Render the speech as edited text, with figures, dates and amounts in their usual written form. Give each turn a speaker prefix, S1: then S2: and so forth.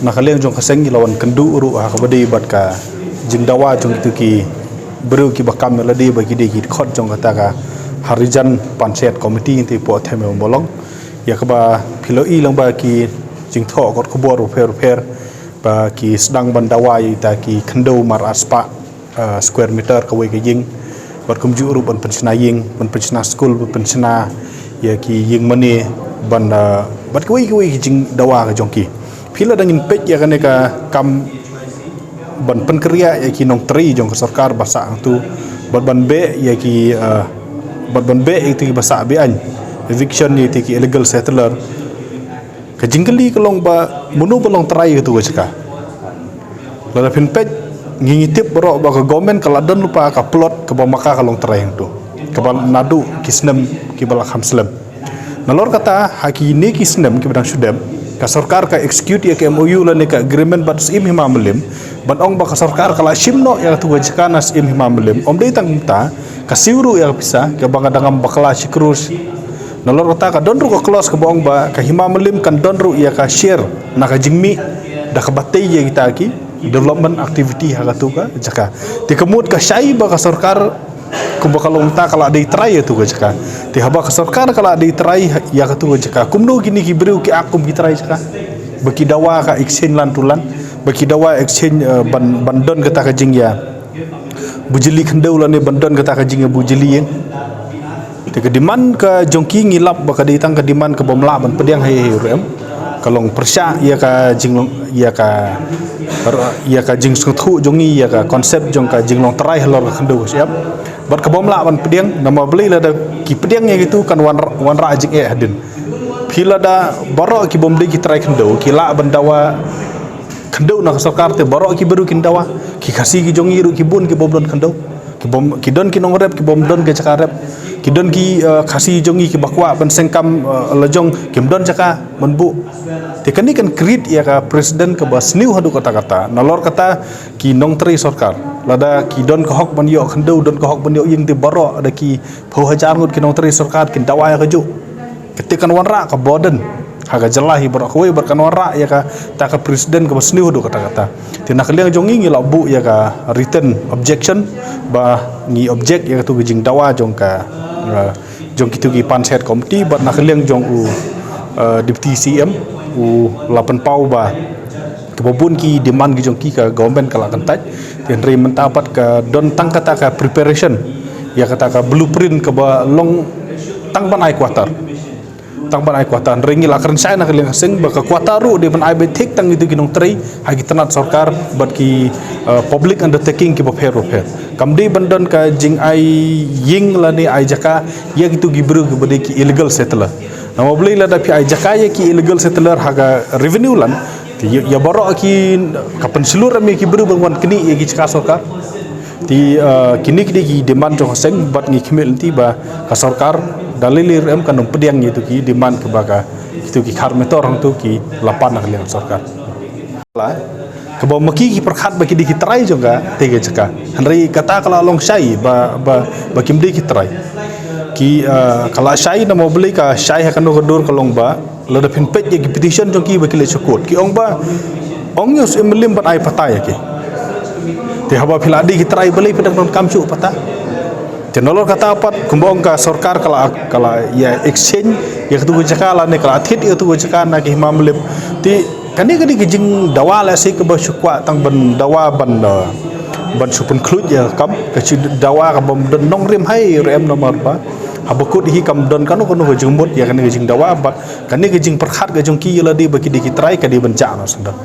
S1: nakaliang jong kaseng lawan kendu uru kabadi bat ka jing dawa jong itu ki beru ki bakam meladi bagi di ki khot jong kata ka harijan panset komiti inti po theme bolong ya kaba philoi lang ba ki jing tho kot khobor ruper ba ki sedang bandawa ita ki kendo mar aspa square meter kawai ke jing bat kumju uru ban pensna ying ban pensna school ban pensna ya ki ying mani ban bat kawai ki jing dawa ka jong ki phila dangin pej ya kane ka kam ban penkria ya ki nong tri jong ka sarkar basa tu ban be ya ki ban be itu ki basa be an eviction ni ti ki illegal settler ka jingkeli kelong ba munu belong trai tu ka la pin pej ngingi tip bro ba ka government kala dan lupa ka plot ka ba maka kalong trai tu ka ba nadu kisnem ki bala khamslam nalor kata haki ni kisnem ki badang sudem ka sarkar ka execute ya ka MOU la ni ka agreement bat sim himamlim ban ong ba ka sarkar kala simno ya tu wajka nas im himamlim om dei tang ta ka siuru ya pisa ka banga dangam bakla sikrus nalor kata ka donru ka close ka bong ba ka himamlim kan donru ya ka share na ka jingmi da ka batay ya kita ki development activity ha tu ka jaka ti kemut ka syai ba ka sarkar kumba kalong ta kala dei try tu ka jaka ti haba ka sarkar kala dei try ya ka tu ka jaka kumno gini ki beriu ki akum ki try jaka baki dawa ka exchange lan tulan baki dawa exchange bandon kata ka jing ya bujili khendau lan ni bandon kata ka jing bujili yang ti ka diman ka jongki ngilap ba ka dei tang ka diman ka bomla ban pediang hai rem kalong persya ya ka jing ya ka jing suthu jongi ya ka konsep jong ka jing long try lor khendau siap bat ka bomla ban pediang nama beli la da ki pediang yang itu kan wan ra jing hadin pila da baro ki bom beli ki try khendau ki la bandawa khendau na sarkar te baro ki beru kin dawa ki kasi ki jongi ru ki bun ki bom don khendau ki bom ki don ki nong rep ki bom don ke cakarep ki don ki kasi jongi ki bakwa ban sengkam lejong kim don caka menbu te kani kan krit ya ka presiden ke bas new hadu kata-kata nalor kata ki nong tri sarkar lada ki don ka hok ban yo khendau don ka hok ban yo ying te baro ada ki phau hajar ngut ki nong tri sarkar kin dawa ya kaju ketikan wanra ka boden haga jelahi baro koi berkan wanra ya ka ta ka presiden ke bas new hadu kata-kata ti nakaliang jongi ngi labu ya ka written objection ba ngi object ya tu jing dawa jong ka jong kitu ki panset komiti bat nakaliang jong deputy CM u 8 pau ba kebobun ki demand ki jong ki ka government kala kantaj ten re mentapat ka don tang kata ka preparation ya kata ka blueprint ke ba long tang ban ai quarter ringi la keren sai nakaliang sing ba ka quarter ru de ban ai be thik tang itu ki nong tri hagi tanat sarkar bat ki public undertaking ki ba pher kamdi bandon ka jing ai ying la ni ai jaka ya gitu gibru ke bade ki illegal settler nama beli la da pi ai jaka ya ki illegal settler haga revenue lan ti ya baro ki kapan seluruh me ki bru bangwan kini ya ki caka sarkar ti kini ki demand jo seng bat ngi khmel ti ba ka sarkar dalilir em kan pediang itu ki demand ke baga itu ki kharmetor hang tu ki lapan nak liang sarkar la kebau maki ki perkhat bagi di kitrai juga tege jaka henry kata kala long syai ba kim di kitrai ki kala syai na mau beli ka syai akan dur kalong ba lada pin pej ki petition jong ki bakile cukut ki ong ba ong yus emlim bat ai patah ya ki te haba philadi kitrai beli pedang non kamcu patah tenolor kata apa kumbong ka sarkar kala ya exchange ya tu jaka la ne kala thit itu jaka na ki mamlip ti kani kijing dawa la si ke basukwa tang ban dawa ban supun khlut ya kam ke dawa ka bom don nong rim hai rem nomor ba habakut hi kam don kanu hujung mut ya kani kijing dawa ba kani kijing perkhat ga jong ki la di baki di kitrai ka di ban ja no sanda